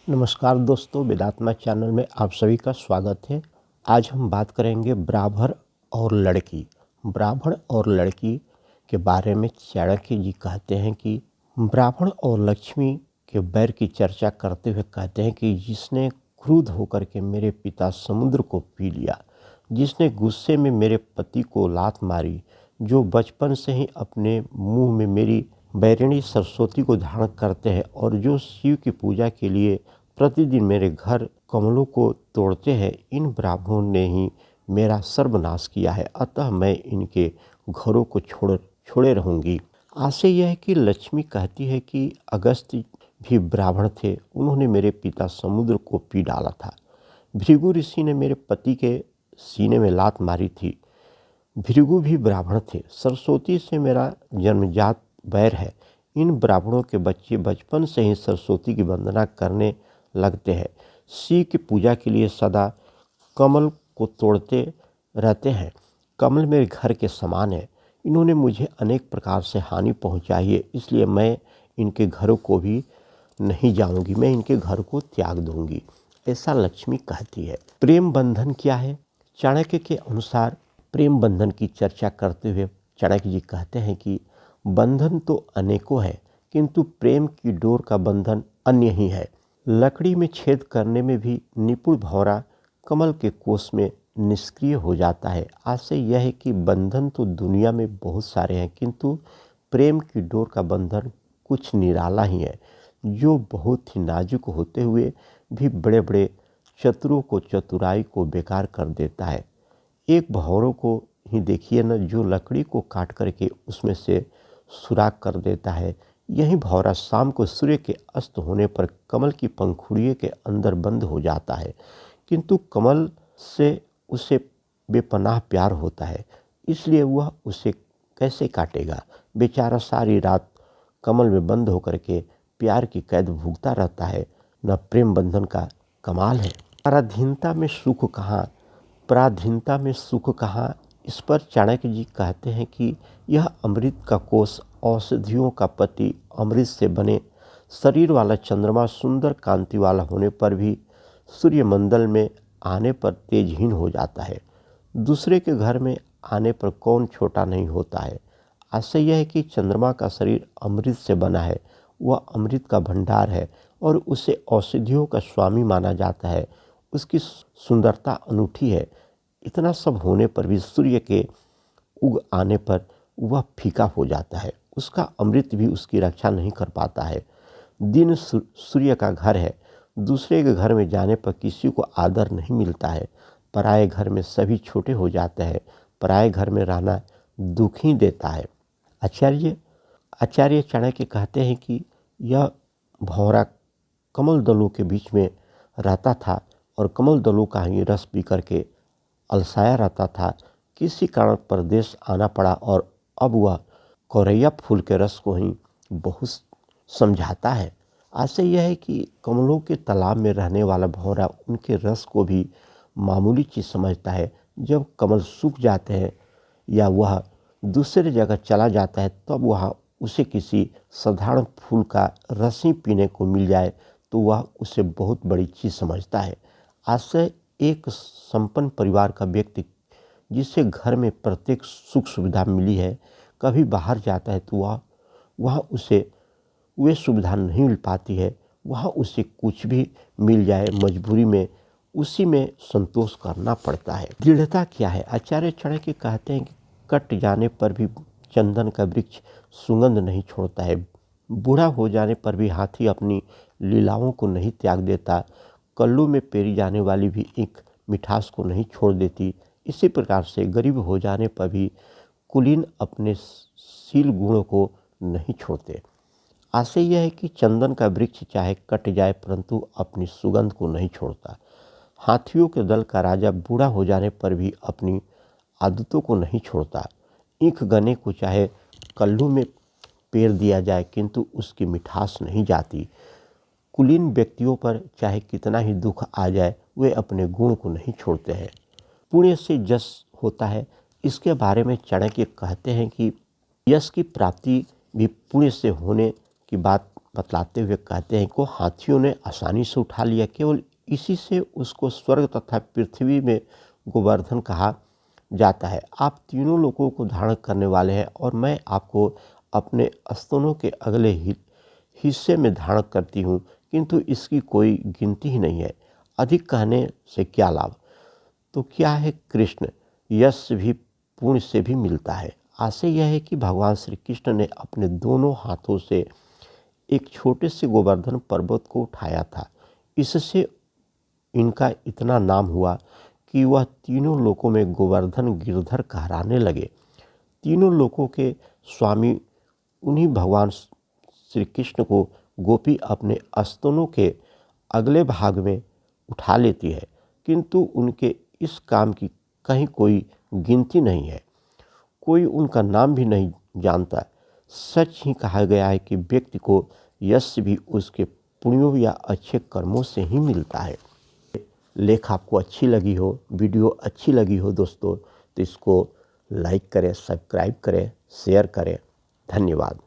नमस्कार दोस्तों, वेदात्मा चैनल में आप सभी का स्वागत है। आज हम बात करेंगे ब्राह्मण और लड़की। ब्राह्मण और लड़की के बारे में चाणक्य जी कहते हैं कि ब्राह्मण और लक्ष्मी के बैर की चर्चा करते हुए कहते हैं कि जिसने क्रुद्ध होकर के मेरे पिता समुद्र को पी लिया, जिसने गुस्से में मेरे पति को लात मारी, जो बचपन से ही अपने मुंह में मेरी बैरिणी सरस्वती को धारण करते हैं और जो शिव की पूजा के लिए प्रतिदिन मेरे घर कमलों को तोड़ते हैं, इन ब्राह्मणों ने ही मेरा सर्वनाश किया है। अतः मैं इनके घरों को छोड़े रहूंगी। आशय यह है कि लक्ष्मी कहती है कि अगस्त भी ब्राह्मण थे, उन्होंने मेरे पिता समुद्र को पी डाला था। भृगु ऋषि ने मेरे पति के सीने में लात मारी थी। भृगु भी ब्राह्मण थे। सरस्वती से मेरा जन्मजात बैर है। इन ब्राह्मणों के बच्चे बचपन से ही सरस्वती की वंदना करने लगते हैं। शिव की पूजा के लिए सदा कमल को तोड़ते रहते हैं। कमल मेरे घर के समान है। इन्होंने मुझे अनेक प्रकार से हानि पहुंचाई है, इसलिए मैं इनके घरों को भी नहीं जाऊंगी, मैं इनके घर को त्याग दूंगी, ऐसा लक्ष्मी कहती है। प्रेम बंधन क्या है? चाणक्य के अनुसार प्रेम बंधन की चर्चा करते हुए चाणक्य जी कहते हैं कि बंधन तो अनेकों है, किंतु प्रेम की डोर का बंधन अन्य ही है। लकड़ी में छेद करने में भी निपुण भौरा कमल के कोष में निष्क्रिय हो जाता है। आशय यह है कि बंधन तो दुनिया में बहुत सारे हैं, किंतु प्रेम की डोर का बंधन कुछ निराला ही है, जो बहुत ही नाजुक होते हुए भी बड़े बड़े चतुरों को चतुराई को बेकार कर देता है। एक भौरों को ही देखिए न, जो लकड़ी को काट करके उसमें से सुराख कर देता है। यही भौरा शाम को सूर्य के अस्त होने पर कमल की पंखुड़ियों के अंदर बंद हो जाता है, किंतु कमल से उसे बेपनाह प्यार होता है, इसलिए वह उसे कैसे काटेगा। बेचारा सारी रात कमल में बंद होकर के प्यार की कैद भुगता रहता है। न प्रेम बंधन का कमाल है। पराधीनता में सुख कहाँ, पराधीनता में सुख कहाँ। इस पर चाणक्य जी कहते हैं कि यह अमृत का कोष, औषधियों का पति, अमृत से बने शरीर वाला चंद्रमा सुंदर कांति वाला होने पर भी सूर्यमंडल में आने पर तेजहीन हो जाता है। दूसरे के घर में आने पर कौन छोटा नहीं होता है। आशय यह है कि चंद्रमा का शरीर अमृत से बना है, वह अमृत का भंडार है और उसे औषधियों का स्वामी माना जाता है। उसकी सुंदरता अनूठी है। इतना सब होने पर भी सूर्य के उग आने पर वह फीका हो जाता है, उसका अमृत भी उसकी रक्षा नहीं कर पाता है। दिन सूर्य का घर है, दूसरे के घर में जाने पर किसी को आदर नहीं मिलता है। पराए घर में सभी छोटे हो जाते हैं। पराए घर में रहना दुख ही देता है। आचार्य चाणक्य कहते हैं कि यह भौरा कमल दलों के बीच में रहता था और कमल दलों का ही रस पी करके अलसाया रहता था। किसी कारण परदेश आना पड़ा और अब वह कोरैया फूल के रस को ही बहुत समझाता है। आशय यह है कि कमलों के तालाब में रहने वाला भौरा उनके रस को भी मामूली चीज़ समझता है। जब कमल सूख जाते हैं या वह दूसरे जगह चला जाता है, तब वह उसे किसी साधारण फूल का रस ही पीने को मिल जाए तो वह उसे बहुत बड़ी चीज़ समझता है। आशय एक संपन्न परिवार का व्यक्ति जिसे घर में प्रत्येक सुख सुविधा मिली है, कभी बाहर जाता है तो वह उसे वे सुविधा नहीं मिल पाती है, वह उसे कुछ भी मिल जाए मजबूरी में उसी में संतोष करना पड़ता है। दृढ़ता क्या है? आचार्य चाणक्य कहते हैं कि कट जाने पर भी चंदन का वृक्ष सुगंध नहीं छोड़ता है। बूढ़ा हो जाने पर भी हाथी अपनी लीलाओं को नहीं त्याग देता। कल्लू में पेरी जाने वाली भी एक मिठास को नहीं छोड़ देती। इसी प्रकार से गरीब हो जाने पर भी कुलीन अपने शील गुणों को नहीं छोड़ते। आशय यह है कि चंदन का वृक्ष चाहे कट जाए परंतु अपनी सुगंध को नहीं छोड़ता। हाथियों के दल का राजा बूढ़ा हो जाने पर भी अपनी आदतों को नहीं छोड़ता। ईख गने को चाहे कल्लू में पेर दिया जाए किंतु उसकी मिठास नहीं जाती। कुलीन व्यक्तियों पर चाहे कितना ही दुख आ जाए, वे अपने गुण को नहीं छोड़ते हैं। पुण्य से यश होता है, इसके बारे में चाणक्य कहते हैं कि यश की प्राप्ति भी पुण्य से होने की बात बतलाते हुए कहते हैं कि हाथियों ने आसानी से उठा लिया, केवल इसी से उसको स्वर्ग तथा पृथ्वी में गोवर्धन कहा जाता है। आप तीनों लोगों को धारण करने वाले हैं और मैं आपको अपने स्तनों के अगले हिस्से में धारण करती हूँ, किंतु इसकी कोई गिनती ही नहीं है। अधिक कहने से क्या लाभ। तो क्या है कृष्ण, यश भी पुण्य से भी मिलता है। आशय यह है कि भगवान श्री कृष्ण ने अपने दोनों हाथों से एक छोटे से गोवर्धन पर्वत को उठाया था। इससे इनका इतना नाम हुआ कि वह तीनों लोकों में गोवर्धन गिरधर कहलाने लगे। तीनों लोकों के स्वामी उन्हीं भगवान श्री कृष्ण को गोपी अपने स्तनों के अगले भाग में उठा लेती है, किंतु उनके इस काम की कहीं कोई गिनती नहीं है, कोई उनका नाम भी नहीं जानता। सच ही कहा गया है कि व्यक्ति को यश भी उसके पुण्यों या अच्छे कर्मों से ही मिलता है। लेख आपको अच्छी लगी हो, वीडियो अच्छी लगी हो दोस्तों, तो इसको लाइक करें, सब्सक्राइब करें, शेयर करें। धन्यवाद।